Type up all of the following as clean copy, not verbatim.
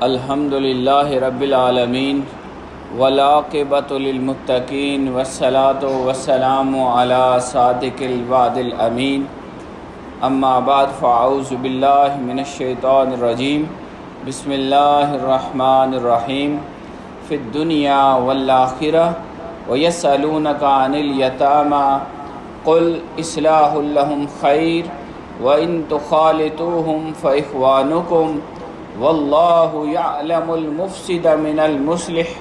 الحمد للہ رب العالمین والعاقبۃ للمتقین والصلاۃ والسلام علی صادق الوعد الامین اما بعد فاعوذ باللہ من الشیطان الرجیم بسم اللہ الرحمن الرحیم فی الدنیا والآخرہ ویسألونک عن الیتامی قل اصلاح لہم خیر وإن تخالطوهم فإخوانكم واللہ یعلم المفسد من المصلح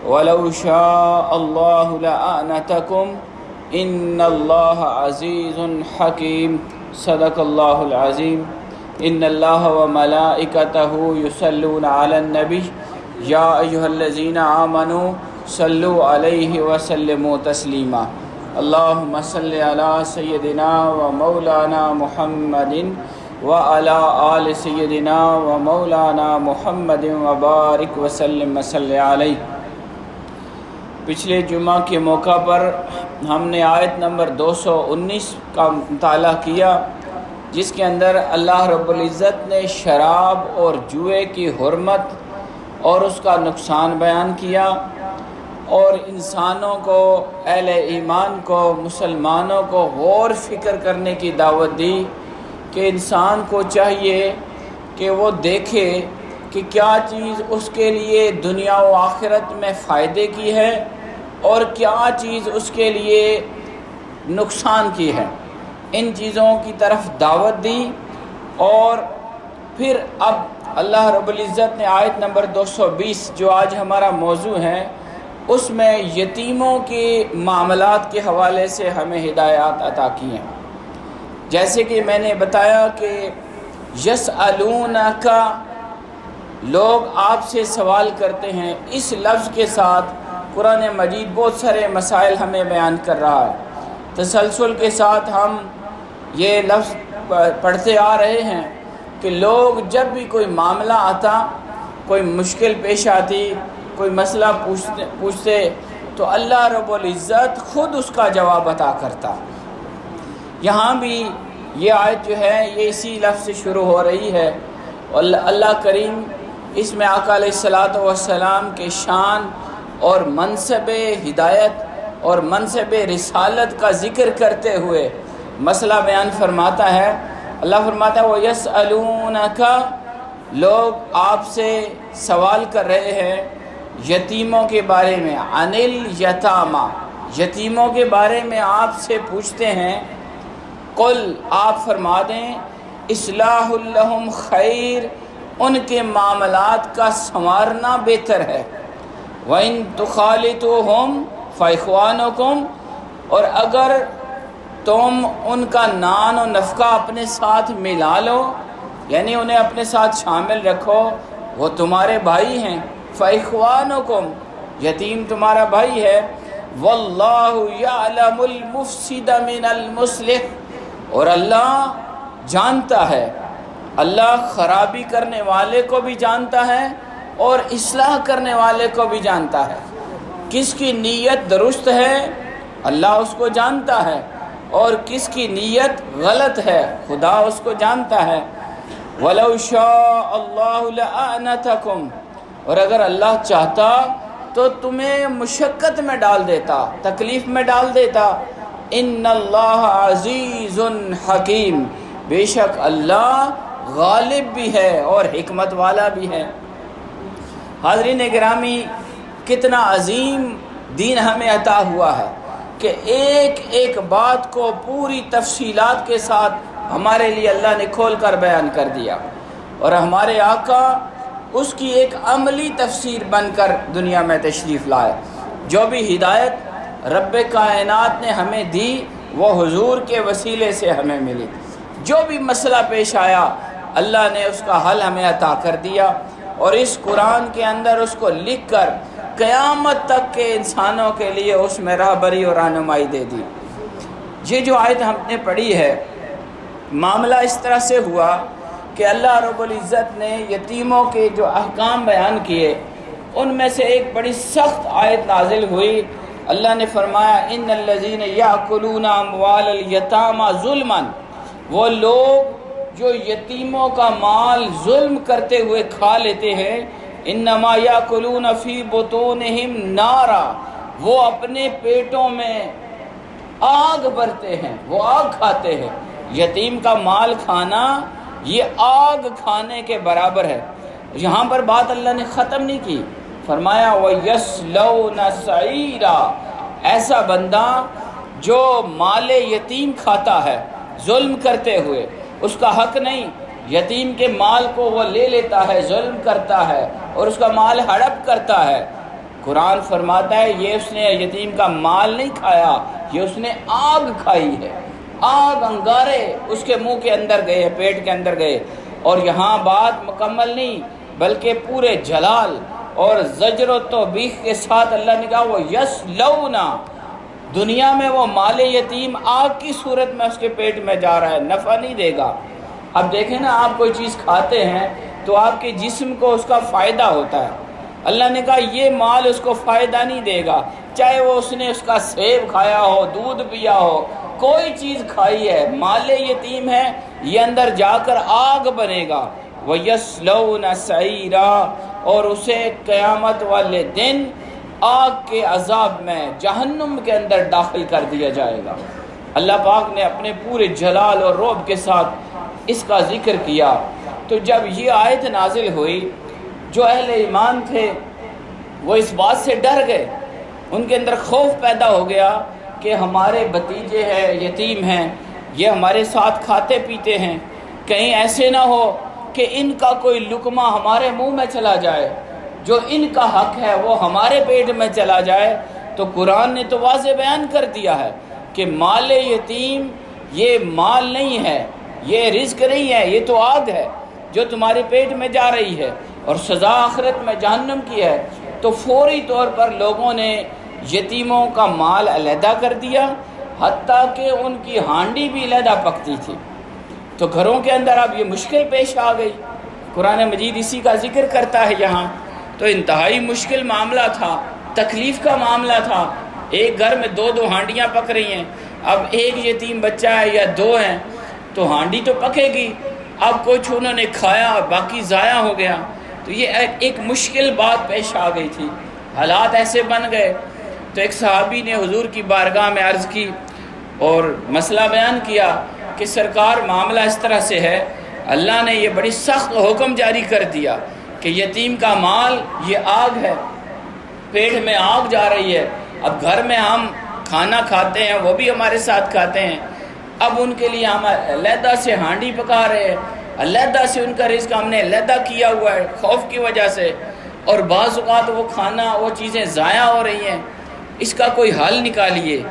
ولو شاء اللہ لأعنتکم ان اللہ عزیز حکیم صدق اللہ العظیم ان اللہ وملائکتہ یصلون علی النبی یا ایہا الذین آمنوا صلوا علیہ وسلموا تسلیما اللہم صلی علی سیدنا و مولانا محمد وعلی آل سیدنا و مولانا محمد وبارک وسلم صلی علیہ۔ پچھلے جمعہ کے موقع پر ہم نے آیت نمبر 219 کا مطالعہ کیا، جس کے اندر اللہ رب العزت نے شراب اور جوئے کی حرمت اور اس کا نقصان بیان کیا، اور انسانوں کو، اہل ایمان کو، مسلمانوں کو غور فکر کرنے کی دعوت دی کہ انسان کو چاہیے کہ وہ دیکھے کہ کیا چیز اس کے لیے دنیا و آخرت میں فائدے کی ہے اور کیا چیز اس کے لیے نقصان کی ہے۔ ان چیزوں کی طرف دعوت دی، اور پھر اب اللہ رب العزت نے آیت نمبر 220 جو آج ہمارا موضوع ہے، اس میں یتیموں کے معاملات کے حوالے سے ہمیں ہدایات عطا کی ہیں۔ جیسے کہ میں نے بتایا کہ یسألونک، لوگ آپ سے سوال کرتے ہیں، اس لفظ کے ساتھ قرآن مجید بہت سارے مسائل ہمیں بیان کر رہا ہے۔ تسلسل کے ساتھ ہم یہ لفظ پڑھتے آ رہے ہیں کہ لوگ جب بھی کوئی معاملہ آتا، کوئی مشکل پیش آتی، کوئی مسئلہ پوچھتے تو اللہ رب العزت خود اس کا جواب عطا کرتا۔ یہاں بھی یہ آیت جو ہے یہ اسی لفظ سے شروع ہو رہی ہے، اور اللہ کریم اس میں آقا علیہ الصلاۃ والسلام کے شان اور منصب ہدایت اور منصب رسالت کا ذکر کرتے ہوئے مسئلہ بیان فرماتا ہے۔ اللہ فرماتا ہے وَيَسْأَلُونَكَ، لوگ آپ سے سوال کر رہے ہیں یتیموں کے بارے میں، عن الیتامی، یتیموں کے بارے میں آپ سے پوچھتے ہیں۔ قل، آپ فرما دیں، اصلاح لہم خیر، ان کے معاملات کا سنوارنا بہتر ہے۔ وَإِن تُخَالِطُوهُمْ فَإِخْوَانُكُمْ، اور اگر تم ان کا نان و نفقہ اپنے ساتھ ملا لو، یعنی انہیں اپنے ساتھ شامل رکھو، وہ تمہارے بھائی ہیں۔ فَإِخْوَانُكُمْ، یتیم تمہارا بھائی ہے۔ وَاللَّهُ يَعْلَمُ الْمُفْسِدَ مِنَ الْمُصْلِحِ، اور اللہ جانتا ہے، اللہ خرابی کرنے والے کو بھی جانتا ہے اور اصلاح کرنے والے کو بھی جانتا ہے۔ کس کی نیت درست ہے اللہ اس کو جانتا ہے، اور کس کی نیت غلط ہے خدا اس کو جانتا ہے۔ وَلَوْ شَاءَ اللَّهُ لَأَعْنَتَكُمْ، اور اگر اللہ چاہتا تو تمہیں مشقت میں ڈال دیتا، تکلیف میں ڈال دیتا۔ ان اللہ عزیز حکیم، بے شک اللہ غالب بھی ہے اور حکمت والا بھی ہے۔ حاضرین گرامی، کتنا عظیم دین ہمیں عطا ہوا ہے کہ ایک ایک بات کو پوری تفصیلات کے ساتھ ہمارے لیے اللہ نے کھول کر بیان کر دیا، اور ہمارے آقا اس کی ایک عملی تفسیر بن کر دنیا میں تشریف لائے۔ جو بھی ہدایت رب کائنات نے ہمیں دی وہ حضور کے وسیلے سے ہمیں ملی۔ جو بھی مسئلہ پیش آیا اللہ نے اس کا حل ہمیں عطا کر دیا، اور اس قرآن کے اندر اس کو لکھ کر قیامت تک کے انسانوں کے لیے اس میں راہبری اور رہنمائی دے دی۔ یہ جو آیت ہم نے پڑھی ہے، معاملہ اس طرح سے ہوا کہ اللہ رب العزت نے یتیموں کے جو احکام بیان کیے ان میں سے ایک بڑی سخت آیت نازل ہوئی۔ اللہ نے فرمایا ان الذین یاکلون اموال الیتامی ظلما، وہ لوگ جو یتیموں کا مال ظلم کرتے ہوئے کھا لیتے ہیں، انما یاکلون فی بطونہم نارا، وہ اپنے پیٹوں میں آگ بھرتے ہیں، وہ آگ کھاتے ہیں۔ یتیم کا مال کھانا یہ آگ کھانے کے برابر ہے۔ یہاں پر بات اللہ نے ختم نہیں کی، فرمایا وَيَصْلَوْنَ سَعِيرًا، ایسا بندہ جو مال یتیم کھاتا ہے ظلم کرتے ہوئے، اس کا حق نہیں، یتیم کے مال کو وہ لے لیتا ہے، ظلم کرتا ہے اور اس کا مال ہڑپ کرتا ہے۔ قرآن فرماتا ہے یہ اس نے یتیم کا مال نہیں کھایا، یہ اس نے آگ کھائی ہے، آگ انگارے اس کے منہ کے اندر گئے، پیٹ کے اندر گئے۔ اور یہاں بات مکمل نہیں بلکہ پورے جلال اور زجر و توبیخ کے ساتھ اللہ نے کہا وہ یصلون، دنیا میں وہ مال یتیم آگ کی صورت میں اس کے پیٹ میں جا رہا ہے، نفع نہیں دے گا۔ اب دیکھیں نا، آپ کوئی چیز کھاتے ہیں تو آپ کے جسم کو اس کا فائدہ ہوتا ہے، اللہ نے کہا یہ مال اس کو فائدہ نہیں دے گا، چاہے وہ اس نے اس کا سیب کھایا ہو، دودھ پیا ہو، کوئی چیز کھائی ہے، مال یتیم ہے، یہ اندر جا کر آگ بنے گا۔ وَيَصْلَوْنَ سَعِيرًا، اور اسے قیامت والے دن آگ کے عذاب میں جہنم کے اندر داخل کر دیا جائے گا۔ اللہ پاک نے اپنے پورے جلال اور رعب کے ساتھ اس کا ذکر کیا۔ تو جب یہ آیت نازل ہوئی، جو اہل ایمان تھے وہ اس بات سے ڈر گئے، ان کے اندر خوف پیدا ہو گیا کہ ہمارے بھتیجے ہیں، یتیم ہیں، یہ ہمارے ساتھ کھاتے پیتے ہیں، کہیں ایسے نہ ہو کہ ان کا کوئی لقمہ ہمارے منہ میں چلا جائے، جو ان کا حق ہے وہ ہمارے پیٹ میں چلا جائے۔ تو قرآن نے تو واضح بیان کر دیا ہے کہ مال یتیم یہ مال نہیں ہے، یہ رزق نہیں ہے، یہ تو آگ ہے جو تمہارے پیٹ میں جا رہی ہے، اور سزا آخرت میں جہنم کی ہے۔ تو فوری طور پر لوگوں نے یتیموں کا مال علیحدہ کر دیا، حتیٰ کہ ان کی ہانڈی بھی علیحدہ پکتی تھی۔ تو گھروں کے اندر اب یہ مشکل پیش آ گئی، قرآن مجید اسی کا ذکر کرتا ہے یہاں۔ تو انتہائی مشکل معاملہ تھا، تکلیف کا معاملہ تھا، ایک گھر میں دو دو ہانڈیاں پک رہی ہیں، اب ایک یتیم بچہ ہے یا دو ہیں تو ہانڈی تو پکے گی، اب کچھ انہوں نے کھایا اور باقی ضائع ہو گیا، تو یہ ایک مشکل بات پیش آ گئی تھی، حالات ایسے بن گئے۔ تو ایک صحابی نے حضور کی بارگاہ میں عرض کی اور مسئلہ بیان کیا کہ سرکار معاملہ اس طرح سے ہے، اللہ نے یہ بڑی سخت حکم جاری کر دیا کہ یتیم کا مال یہ آگ ہے، پیٹ میں آگ جا رہی ہے، اب گھر میں ہم کھانا کھاتے ہیں، وہ بھی ہمارے ساتھ کھاتے ہیں، اب ان کے لیے ہم علیحدہ سے ہانڈی پکا رہے ہیں، علیحدہ سے ان کا رزق ہم نے علیحدہ کیا ہوا ہے خوف کی وجہ سے، اور بعض اوقات وہ کھانا وہ چیزیں ضائع ہو رہی ہیں، اس کا کوئی حل نکالیے۔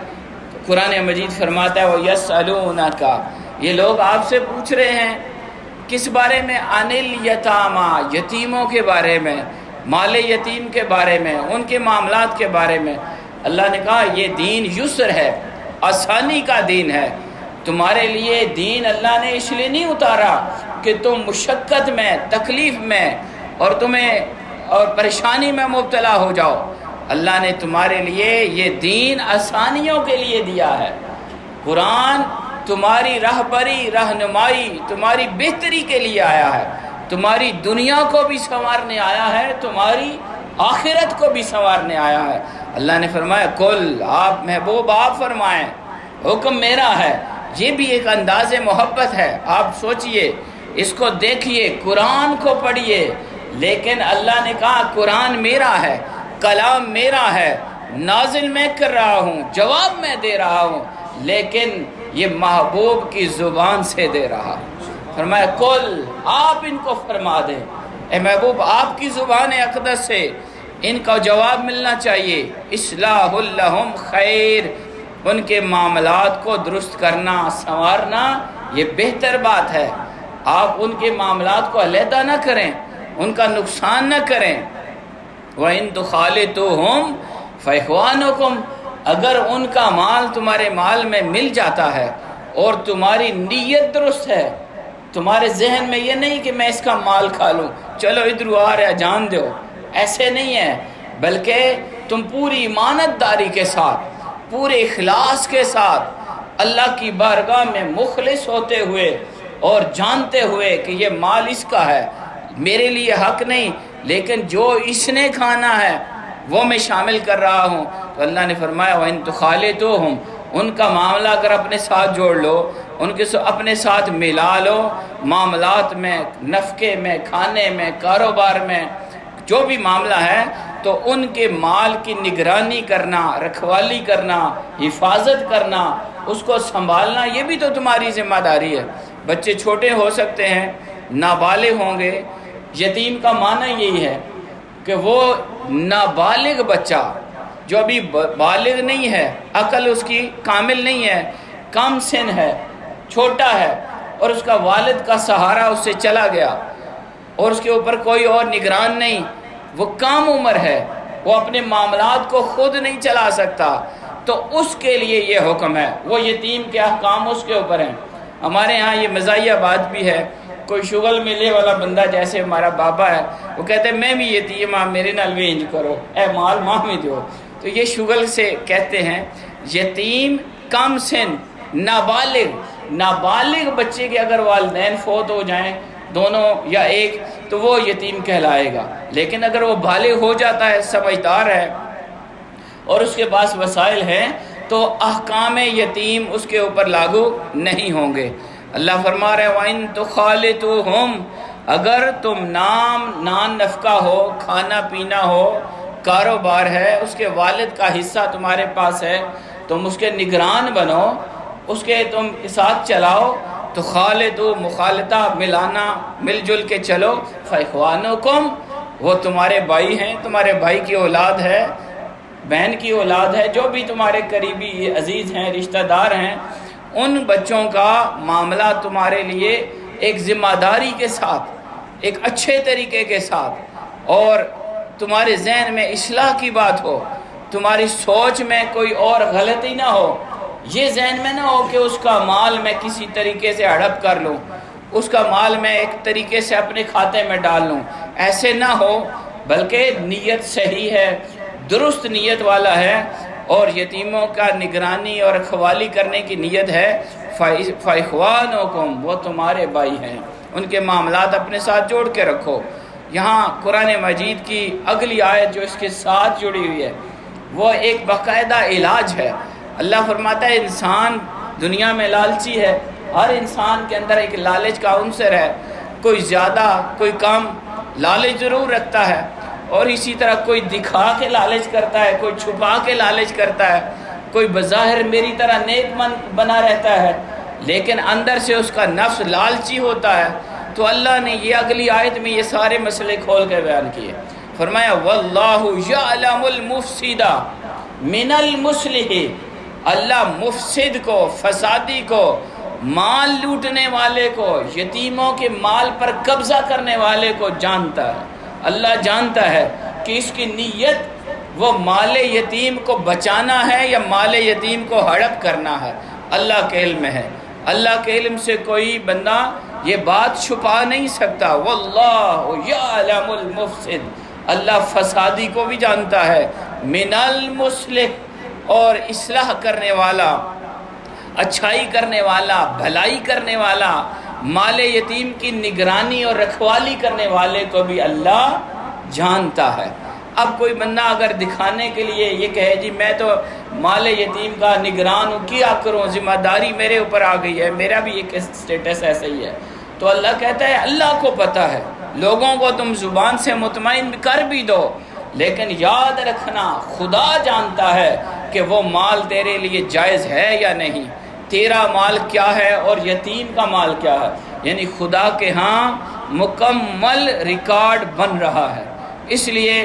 قرآن مجید فرماتا ہے وَيَسْأَلُونَكَ، یہ لوگ آپ سے پوچھ رہے ہیں کس بارے میں؟ عَنِ الْيَتَامَى، یتیموں کے بارے میں، مال یتیم کے بارے میں، ان کے معاملات کے بارے میں۔ اللہ نے کہا یہ دین یسر ہے، آسانی کا دین ہے، تمہارے لیے دین اللہ نے اس لیے نہیں اتارا کہ تم مشقت میں، تکلیف میں اور پریشانی میں مبتلا ہو جاؤ، اللہ نے تمہارے لیے یہ دین آسانیوں کے لیے دیا ہے۔ قرآن تمہاری رہبری، رہنمائی، تمہاری بہتری کے لیے آیا ہے، تمہاری دنیا کو بھی سنوارنے آیا ہے، تمہاری آخرت کو بھی سنوارنے آیا ہے۔ اللہ نے فرمایا کل، آپ محبوب آپ فرمائیں، حکم میرا ہے۔ یہ بھی ایک انداز محبت ہے، آپ سوچئے، اس کو دیکھیے، قرآن کو پڑھیے، لیکن اللہ نے کہا قرآن میرا ہے، کلام میرا ہے، نازل میں کر رہا ہوں، جواب میں دے رہا ہوں، لیکن یہ محبوب کی زبان سے دے رہا ہوں۔ فرمایا کل، آپ ان کو فرما دیں، اے محبوب آپ کی زبان اقدس سے ان کا جواب ملنا چاہیے۔ اصلاح لہم خیر، ان کے معاملات کو درست کرنا، سنوارنا یہ بہتر بات ہے۔ آپ ان کے معاملات کو علیحدہ نہ کریں، ان کا نقصان نہ کریں۔ وَإِن تُخَالِطُوهُمْ فَإِخْوَانُكُمْ، اگر ان کا مال تمہارے مال میں مل جاتا ہے اور تمہاری نیت درست ہے، تمہارے ذہن میں یہ نہیں کہ میں اس کا مال کھا لوں، چلو ادھر آ رہا جان دو، ایسے نہیں ہے، بلکہ تم پوری امانت داری کے ساتھ، پورے اخلاص کے ساتھ اللہ کی بارگاہ میں مخلص ہوتے ہوئے اور جانتے ہوئے کہ یہ مال اس کا ہے، میرے لیے حق نہیں، لیکن جو اس نے کھانا ہے وہ میں شامل کر رہا ہوں، تو اللہ نے فرمایا وَإِن تُخَالِطُوهُمْ، ان کا معاملہ اگر اپنے ساتھ جوڑ لو، ان کے اپنے ساتھ ملا لو، معاملات میں، نفقے میں، کھانے میں، کاروبار میں، جو بھی معاملہ ہے، تو ان کے مال کی نگرانی کرنا، رکھوالی کرنا، حفاظت کرنا، اس کو سنبھالنا، یہ بھی تو تمہاری ذمہ داری ہے۔ بچے چھوٹے ہو سکتے ہیں، نابالغ ہوں گے، یتیم کا معنی یہی ہے کہ وہ نابالغ بچہ جو ابھی بالغ نہیں ہے، عقل اس کی کامل نہیں ہے، کم سن ہے، چھوٹا ہے، اور اس کا والد کا سہارا اس سے چلا گیا اور اس کے اوپر کوئی اور نگران نہیں، وہ کم عمر ہے، وہ اپنے معاملات کو خود نہیں چلا سکتا، تو اس کے لیے یہ حکم ہے، وہ یتیم کے احکام اس کے اوپر ہیں۔ ہمارے ہاں یہ مزاحیہ بات بھی ہے، کوئی شغل ملے والا بندہ جیسے ہمارا بابا ہے، وہ کہتے ہیں میں بھی یتیم ہاں، میرے نال بھی انج کرو، اے مال ماں میں دو، تو یہ شغل سے کہتے ہیں۔ یتیم کم سن، نابالغ بچے کے اگر والدین فوت ہو جائیں دونوں یا ایک، تو وہ یتیم کہلائے گا، لیکن اگر وہ بالغ ہو جاتا ہے، سمجھدار ہے اور اس کے پاس وسائل ہیں، تو احکام یتیم اس کے اوپر لاگو نہیں ہوں گے۔ اللہ فرما رہے ہیں وَإِن تُخَالِطُوهُمْ، اگر تم نان نفقہ ہو، کھانا پینا ہو، کاروبار ہے، اس کے والد کا حصہ تمہارے پاس ہے، تم اس کے نگران بنو، اس کے تم ساتھ چلاؤ، تو خالدو مخالطہ، ملانا، مل جل کے چلو، فَإِخْوَانُكُمْ، وہ تمہارے بھائی ہیں، تمہارے بھائی کی اولاد ہے، بہن کی اولاد ہے، جو بھی تمہارے قریبی عزیز ہیں، رشتہ دار ہیں، ان بچوں کا معاملہ تمہارے لیے ایک ذمہ داری کے ساتھ، ایک اچھے طریقے کے ساتھ، اور تمہارے ذہن میں اصلاح کی بات ہو، تمہاری سوچ میں کوئی اور غلطی نہ ہو، یہ ذہن میں نہ ہو کہ اس کا مال میں کسی طریقے سے ہڑپ کر لوں، اس کا مال میں ایک طریقے سے اپنے کھاتے میں ڈال لوں، ایسے نہ ہو، بلکہ نیت صحیح ہے، درست نیت والا ہے، اور یتیموں کا نگرانی اور رکھوالی کرنے کی نیت ہے۔ فَإِخْوَانُكُمْ، وہ تمہارے بھائی ہیں، ان کے معاملات اپنے ساتھ جوڑ کے رکھو۔ یہاں قرآن مجید کی اگلی آیت جو اس کے ساتھ جڑی ہوئی ہے، وہ ایک باقاعدہ علاج ہے۔ اللہ فرماتا ہے انسان دنیا میں لالچی ہے، ہر انسان کے اندر ایک لالچ کا عنصر ہے، کوئی زیادہ کوئی کم لالچ ضرور رکھتا ہے، اور اسی طرح کوئی دکھا کے لالچ کرتا ہے، کوئی چھپا کے لالچ کرتا ہے، کوئی بظاہر میری طرح نیک مند بنا رہتا ہے، لیکن اندر سے اس کا نفس لالچی ہوتا ہے۔ تو اللہ نے یہ اگلی آیت میں یہ سارے مسئلے کھول کے بیان کیے، فرمایا وَاللَّهُ يَعْلَمُ الْمُفْسِدَ مِنَ الْمُصْلِحِ، اللہ مفسد کو، فسادی کو، مال لوٹنے والے کو، یتیموں کے مال پر قبضہ کرنے والے کو جانتا ہے۔ اللہ جانتا ہے کہ اس کی نیت وہ مال یتیم کو بچانا ہے یا مال یتیم کو ہڑپ کرنا ہے، اللہ کے علم ہے۔ اللہ کے علم سے کوئی بندہ یہ بات چھپا نہیں سکتا۔ واللہ یعلم المفسد، اللہ فسادی کو بھی جانتا ہے، من المصلح، اور اصلاح کرنے والا، اچھائی کرنے والا، بھلائی کرنے والا، مال یتیم کی نگرانی اور رکھوالی کرنے والے کو بھی اللہ جانتا ہے۔ اب کوئی بندہ اگر دکھانے کے لیے یہ کہے جی میں تو مال یتیم کا نگران ہوں، کیا کروں، ذمہ داری میرے اوپر آ گئی ہے، میرا بھی ایک سٹیٹس ایسا ہی ہے، تو اللہ کہتا ہے اللہ کو پتہ ہے، لوگوں کو تم زبان سے مطمئن کر بھی دو، لیکن یاد رکھنا خدا جانتا ہے کہ وہ مال تیرے لیے جائز ہے یا نہیں، تیرا مال کیا ہے اور یتیم کا مال کیا ہے، یعنی خدا کے ہاں مکمل ریکارڈ بن رہا ہے۔ اس لیے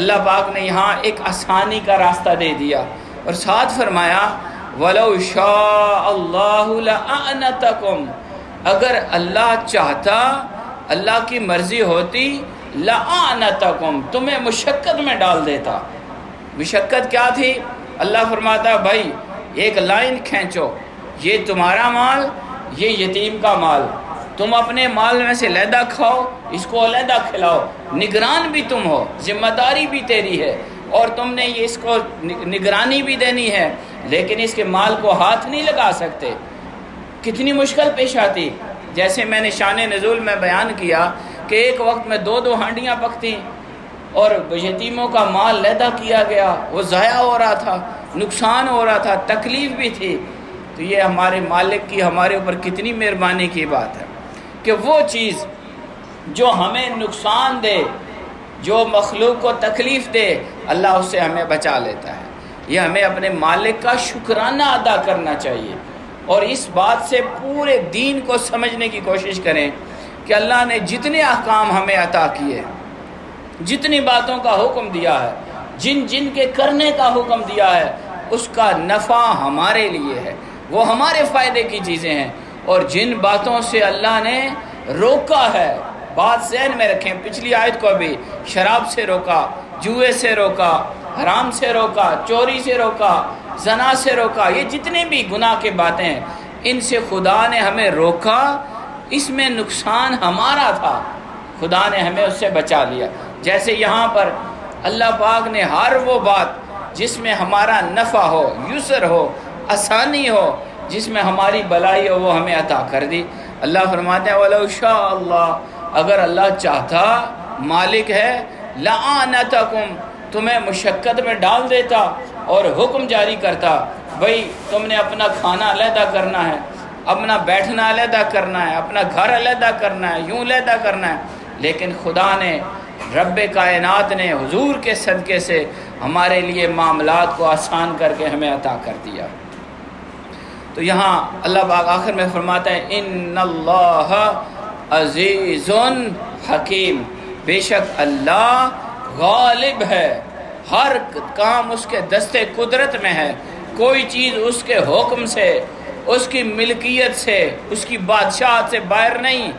اللہ پاک نے یہاں ایک آسانی کا راستہ دے دیا، اور ساتھ فرمایا وَلَوْ شَاءَ اللَّهُ لَأَعْنَتَكُمْ، اگر اللہ چاہتا، اللہ کی مرضی ہوتی، لَأَعْنَتَكُمْ، تمہیں مشقت میں ڈال دیتا۔ مشقت کیا تھی؟ اللہ فرماتا ہے بھائی ایک لائن کھینچو، یہ تمہارا مال، یہ یتیم کا مال، تم اپنے مال میں سے علیحدہ کھاؤ، اس کو علیحدہ کھلاؤ، نگران بھی تم ہو، ذمہ داری بھی تیری ہے، اور تم نے یہ اس کو نگرانی بھی دینی ہے، لیکن اس کے مال کو ہاتھ نہیں لگا سکتے۔ کتنی مشکل پیش آتی، جیسے میں نے شان نزول میں بیان کیا کہ ایک وقت میں 2 ہانڈیاں پکتیں اور یتیموں کا مال لیدا کیا گیا، وہ ضائع ہو رہا تھا، نقصان ہو رہا تھا، تکلیف بھی تھی۔ تو یہ ہمارے مالک کی ہمارے اوپر کتنی مہربانی کی بات ہے کہ وہ چیز جو ہمیں نقصان دے، جو مخلوق کو تکلیف دے، اللہ اس سے ہمیں بچا لیتا ہے۔ یہ ہمیں اپنے مالک کا شکرانہ ادا کرنا چاہیے، اور اس بات سے پورے دین کو سمجھنے کی کوشش کریں کہ اللہ نے جتنے احکام ہمیں عطا کیے، جتنی باتوں کا حکم دیا ہے، جن کے کرنے کا حکم دیا ہے، اس کا نفع ہمارے لیے ہے، وہ ہمارے فائدے کی چیزیں ہیں۔ اور جن باتوں سے اللہ نے روکا ہے، بات ذہن میں رکھیں، پچھلی آیت کو بھی شراب سے روکا، جوئے سے روکا، حرام سے روکا، چوری سے روکا، زنا سے روکا، یہ جتنے بھی گناہ کے باتیں ہیں، ان سے خدا نے ہمیں روکا، اس میں نقصان ہمارا تھا، خدا نے ہمیں اس سے بچا لیا۔ جیسے یہاں پر اللہ پاک نے ہر وہ بات جس میں ہمارا نفع ہو، یسر ہو، آسانی ہو، جس میں ہماری بلائی ہو، وہ ہمیں عطا کر دی۔ اللہ فرماتے ہیں وَلَوْ شَاءَ اللَّهُ، اگر اللہ چاہتا، مالک ہے، لَأَعْنَتَكُمْ، تمہیں مشقت میں ڈال دیتا اور حکم جاری کرتا، بھئی تم نے اپنا کھانا علیحدہ کرنا ہے، اپنا بیٹھنا علیحدہ کرنا ہے، اپنا گھر علیحدہ کرنا ہے، یوں علیحدہ کرنا ہے، لیکن خدا نے، رب کائنات نے حضور کے صدقے سے ہمارے لیے معاملات کو آسان کر کے ہمیں عطا کر دیا۔ تو یہاں اللہ پاک آخر میں فرماتا ہے ان اللہ عزیز حکیم، بے شک اللہ غالب ہے، ہر کام اس کے دستے قدرت میں ہے، کوئی چیز اس کے حکم سے، اس کی ملکیت سے، اس کی بادشاہت سے باہر نہیں،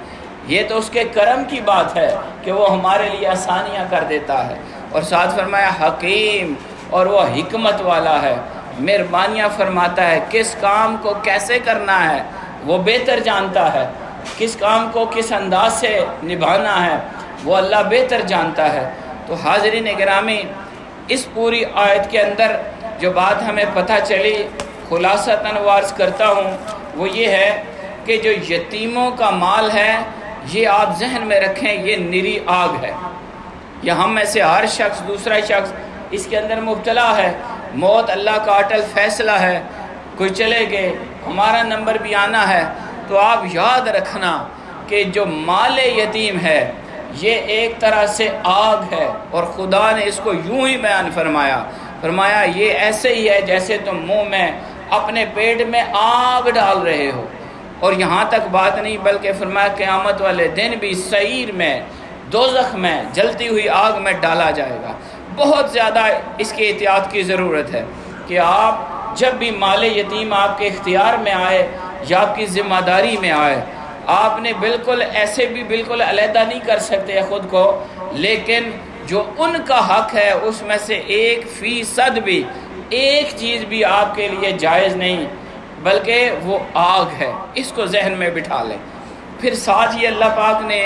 یہ تو اس کے کرم کی بات ہے کہ وہ ہمارے لیے آسانیاں کر دیتا ہے۔ اور ساتھ فرمایا حکیم، اور وہ حکمت والا ہے، مہربانیاں فرماتا ہے، کس کام کو کیسے کرنا ہے وہ بہتر جانتا ہے، کس کام کو کس انداز سے نبھانا ہے وہ اللہ بہتر جانتا ہے۔ تو حاضرین گرامی، اس پوری آیت کے اندر جو بات ہمیں پتہ چلی، خلاصتاً عرض کرتا ہوں، وہ یہ ہے کہ جو یتیموں کا مال ہے، یہ آپ ذہن میں رکھیں، یہ نری آگ ہے۔ یہ ہم میں سے ہر شخص، دوسرا شخص اس کے اندر مبتلا ہے، موت اللہ کا اٹل فیصلہ ہے، کوئی چلے گئے، ہمارا نمبر بھی آنا ہے۔ تو آپ یاد رکھنا کہ جو مال یتیم ہے یہ ایک طرح سے آگ ہے، اور خدا نے اس کو یوں ہی بیان فرمایا یہ ایسے ہی ہے جیسے تم منہ میں اپنے پیٹ میں آگ ڈال رہے ہو، اور یہاں تک بات نہیں بلکہ فرمایا قیامت والے دن بھی سعیر میں، دوزخ میں، جلتی ہوئی آگ میں ڈالا جائے گا۔ بہت زیادہ اس کی احتیاط کی ضرورت ہے کہ آپ جب بھی مال یتیم آپ کے اختیار میں آئے یا آپ کی ذمہ داری میں آئے، آپ نے بالکل ایسے بھی بالکل علیحدہ نہیں کر سکتے خود کو، لیکن جو ان کا حق ہے اس میں سے 1% بھی، ایک چیز بھی آپ کے لیے جائز نہیں، بلکہ وہ آگ ہے، اس کو ذہن میں بٹھا لیں۔ پھر ساتھ ہی اللہ پاک نے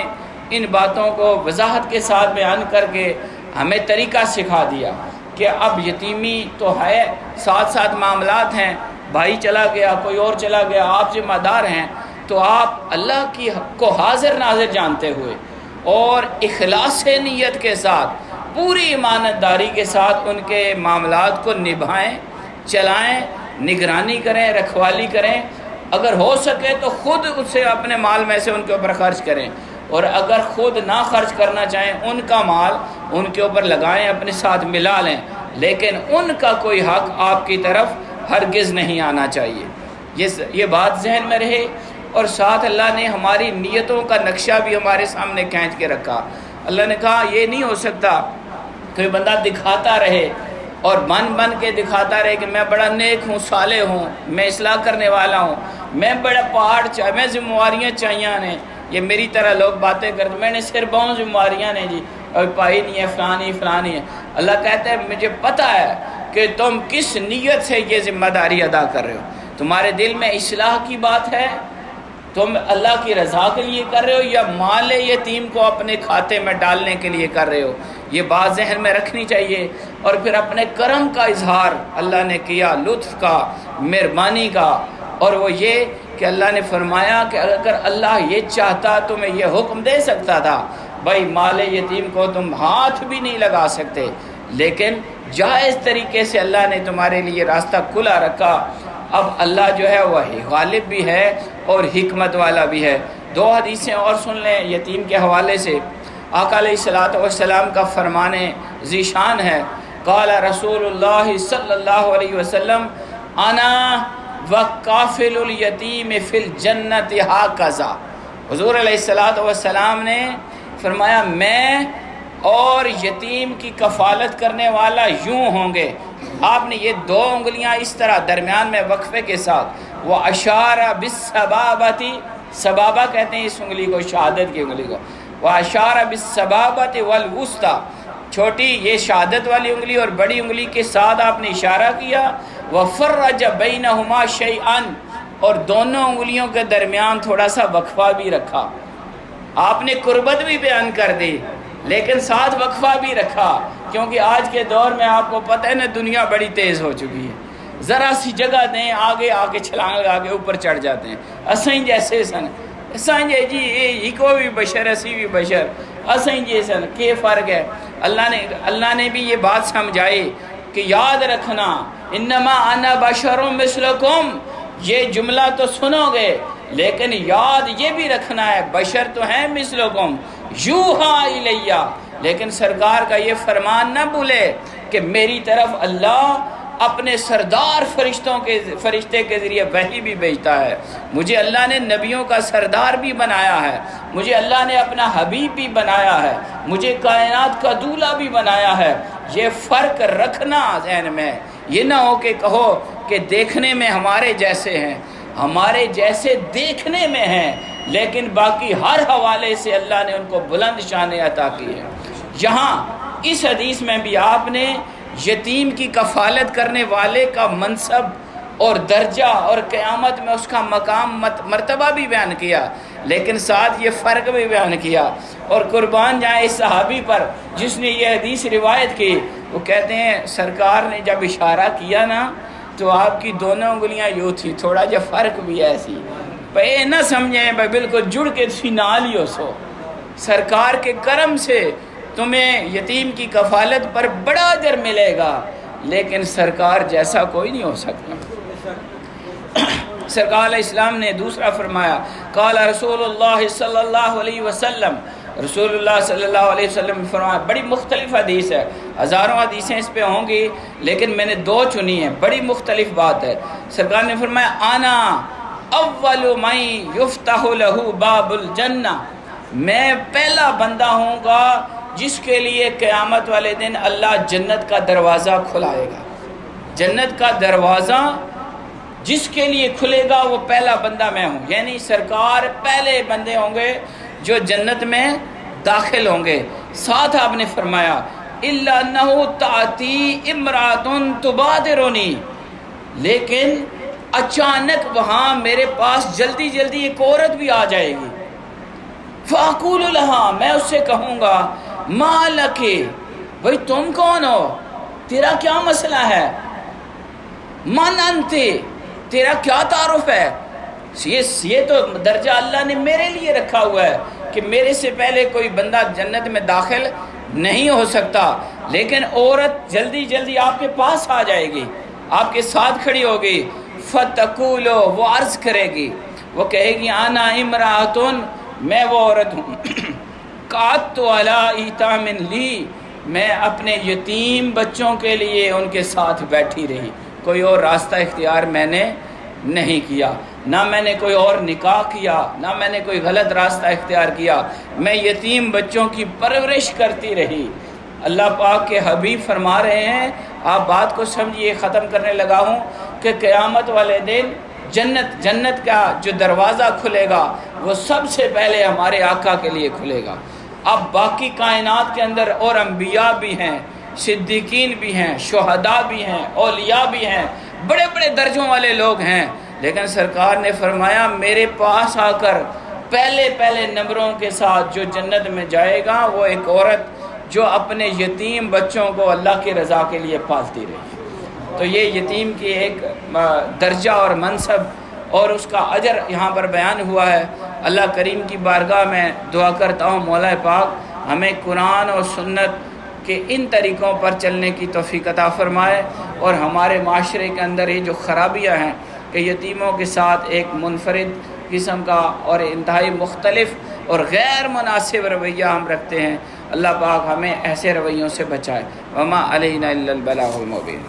ان باتوں کو وضاحت کے ساتھ بیان کر کے ہمیں طریقہ سکھا دیا کہ اب یتیمی تو ہے، ساتھ ساتھ معاملات ہیں، بھائی چلا گیا، کوئی اور چلا گیا، آپ ذمہ دار ہیں، تو آپ اللہ کی کو حاضر ناظر جانتے ہوئے اور اخلاص نیت کے ساتھ، پوری ایمانت داری کے ساتھ ان کے معاملات کو نبھائیں، چلائیں، نگرانی کریں، رکھوالی کریں، اگر ہو سکے تو خود اسے اپنے مال میں سے ان کے اوپر خرچ کریں، اور اگر خود نہ خرچ کرنا چاہیں ان کا مال ان کے اوپر لگائیں، اپنے ساتھ ملا لیں، لیکن ان کا کوئی حق آپ کی طرف ہرگز نہیں آنا چاہیے۔ یہ بات ذہن میں رہے، اور ساتھ اللہ نے ہماری نیتوں کا نقشہ بھی ہمارے سامنے کھینچ کے رکھا۔ اللہ نے کہا یہ نہیں ہو سکتا کوئی بندہ دکھاتا رہے اور بن کے دکھاتا رہے کہ میں بڑا نیک ہوں، صالح ہوں، میں اصلاح کرنے والا ہوں، میں بڑا پہاڑ میں ذمہواریاں چاہیے نے، یہ میری طرح لوگ باتیں کرتے، میں نے صرف بہت ذمہواریاں نے جی، اور پائی نہیں ہے، فلانی ہے۔ اللہ کہتا ہے مجھے پتہ ہے کہ تم کس نیت سے یہ ذمہ داری ادا کر رہے ہو، تمہارے دل میں اصلاح کی بات ہے، تم اللہ کی رضا کے لیے کر رہے ہو، یا مال یتیم کو اپنے کھاتے میں ڈالنے کے لیے کر رہے ہو، یہ بات ذہن میں رکھنی چاہیے۔ اور پھر اپنے کرم کا اظہار اللہ نے کیا، لطف کا، مہربانی کا، اور وہ یہ کہ اللہ نے فرمایا کہ اگر اللہ یہ چاہتا تو میں یہ حکم دے سکتا تھا بھائی مال یتیم کو تم ہاتھ بھی نہیں لگا سکتے، لیکن جائز طریقے سے اللہ نے تمہارے لیے راستہ کھلا رکھا۔ اب اللہ جو ہے وہ غالب بھی ہے اور حکمت والا بھی ہے۔ دو حدیثیں اور سن لیں یتیم کے حوالے سے۔ آقا علیہ الصلوۃ والسلام کا فرمان ذیشان ہے، قال رسول اللہ صلی اللہ علیہ وسلم انا وکافل الیتیم فی الجنت ہاکذا۔ حضور علیہ الصلوۃ والسلام نے فرمایا میں اور یتیم کی کفالت کرنے والا یوں ہوں گے۔ آپ نے یہ دو انگلیاں اس طرح درمیان میں وقفے کے ساتھ، وہ اشارہ بالسبابتی، سبابہ کہتے ہیں اس انگلی کو، شہادت کی انگلی کو، وہ اشارہ بالسبابۃ والوسطی، چھوٹی یہ شہادت والی انگلی اور بڑی انگلی کے ساتھ آپ نے اشارہ کیا، وفرج بینہما شیئا، اور دونوں انگلیوں کے درمیان تھوڑا سا وقفہ بھی رکھا۔ آپ نے قربت بھی بیان کر دی لیکن ساتھ وقفہ بھی رکھا، کیونکہ آج کے دور میں آپ کو پتہ ہے نا دنیا بڑی تیز ہو چکی ہے، ذرا سی جگہ دیں آگے آگے چھلانگ لگا کے اوپر چڑھ جاتے ہیں۔ اسائیں جیسے سن، اسائیں جی یہ کو بھی بشر اسی بھی بشر، اسائیں جیسن کیا فرق ہے۔ اللہ نے بھی یہ بات سمجھائی کہ یاد رکھنا انما انا بشر مثلکم، یہ جملہ تو سنو گے لیکن یاد یہ بھی رکھنا ہے بشر تو ہیں مثلکم یوحا الیہ، لیکن سرکار کا یہ فرمان نہ بھولے کہ میری طرف اللہ اپنے سردار فرشتے کے ذریعے وحی بھی بھیجتا ہے، مجھے اللہ نے نبیوں کا سردار بھی بنایا ہے، مجھے اللہ نے اپنا حبیب بھی بنایا ہے، مجھے کائنات کا دولہ بھی بنایا ہے۔ یہ فرق رکھنا ذہن میں، یہ نہ ہو کہ کہو کہ دیکھنے میں ہمارے جیسے ہیں، ہمارے جیسے دیکھنے میں ہیں لیکن باقی ہر حوالے سے اللہ نے ان کو بلند شان عطا کی ہے۔ یہاں اس حدیث میں بھی آپ نے یتیم کی کفالت کرنے والے کا منصب اور درجہ اور قیامت میں اس کا مقام مرتبہ بھی بیان کیا، لیکن ساتھ یہ فرق بھی بیان کیا۔ اور قربان جائیں اس صحابی پر جس نے یہ حدیث روایت کی، وہ کہتے ہیں سرکار نے جب اشارہ کیا نا تو آپ کی دونوں انگلیاں یوں تھی، تھوڑا جا فرق بھی ایسی پہ نہ سمجھیں بھائی بالکل جڑ کے تھی نال ہی ہو سو۔ سرکار کے کرم سے تمہیں یتیم کی کفالت پر بڑا اجر ملے گا، لیکن سرکار جیسا کوئی نہیں ہو سکتا۔ سرکار علیہ السلام نے دوسرا فرمایا، قال رسول اللہ صلی اللہ علیہ وسلم، رسول اللہ صلی اللہ علیہ وسلم نے فرمایا، بڑی مختلف حدیث ہے، ہزاروں حدیثیں اس پہ ہوں گی لیکن میں نے دو چنی ہیں، بڑی مختلف بات ہے۔ سرکار نے فرمایا انا اول من یفتح له باب الجنہ، میں پہلا بندہ ہوں گا جس کے لیے قیامت والے دن اللہ جنت کا دروازہ کھلائے گا۔ جنت کا دروازہ جس کے لیے کھلے گا وہ پہلا بندہ میں ہوں، یعنی سرکار پہلے بندے ہوں گے جو جنت میں داخل ہوں گے۔ ساتھ آپ نے فرمایا الا انہ تاتی امرات تبادرنی، لیکن اچانک وہاں میرے پاس جلدی جلدی ایک عورت بھی آ جائے گی، فاقول لہا، میں اس سے کہوں گا ما لکی، بھئی تم کون ہو، تیرا کیا مسئلہ ہے، من انتی، تیرا کیا تعارف ہے۔ یہ تو درجہ اللہ نے میرے لیے رکھا ہوا ہے کہ میرے سے پہلے کوئی بندہ جنت میں داخل نہیں ہو سکتا، لیکن عورت جلدی جلدی آپ کے پاس آ جائے گی، آپ کے ساتھ کھڑی ہوگی، فتقولو، وہ عرض کرے گی، وہ کہے گی انا امراتن، میں وہ عورت ہوں، قعدت علی ایتام لی، میں اپنے یتیم بچوں کے لیے ان کے ساتھ بیٹھی رہی، کوئی اور راستہ اختیار میں نے نہیں کیا، نہ میں نے کوئی اور نکاح کیا، نہ میں نے کوئی غلط راستہ اختیار کیا، میں یتیم بچوں کی پرورش کرتی رہی۔ اللہ پاک کے حبیب فرما رہے ہیں، آپ بات کو سمجھیے، ختم کرنے لگا ہوں، کہ قیامت والے دن جنت کا جو دروازہ کھلے گا وہ سب سے پہلے ہمارے آقا کے لیے کھلے گا۔ اب باقی کائنات کے اندر اور انبیاء بھی ہیں، صدیقین بھی ہیں، شہداء بھی ہیں، اولیاء بھی ہیں، بڑے بڑے درجوں والے لوگ ہیں، لیکن سرکار نے فرمایا میرے پاس آ کر پہلے نمبروں کے ساتھ جو جنت میں جائے گا وہ ایک عورت جو اپنے یتیم بچوں کو اللہ کی رضا کے لیے پالتی رہی۔ تو یہ یتیم کی ایک درجہ اور منصب اور اس کا اجر یہاں پر بیان ہوا ہے۔ اللہ کریم کی بارگاہ میں دعا کرتا ہوں مولا پاک ہمیں قرآن اور سنت کہ ان طریقوں پر چلنے کی توفیق عطا فرمائے، اور ہمارے معاشرے کے اندر یہ جو خرابیاں ہیں کہ یتیموں کے ساتھ ایک منفرد قسم کا اور انتہائی مختلف اور غیر مناسب رویہ ہم رکھتے ہیں، اللہ پاک ہمیں ایسے رویوں سے بچائے۔ وما علینا الا البلاغ المبین۔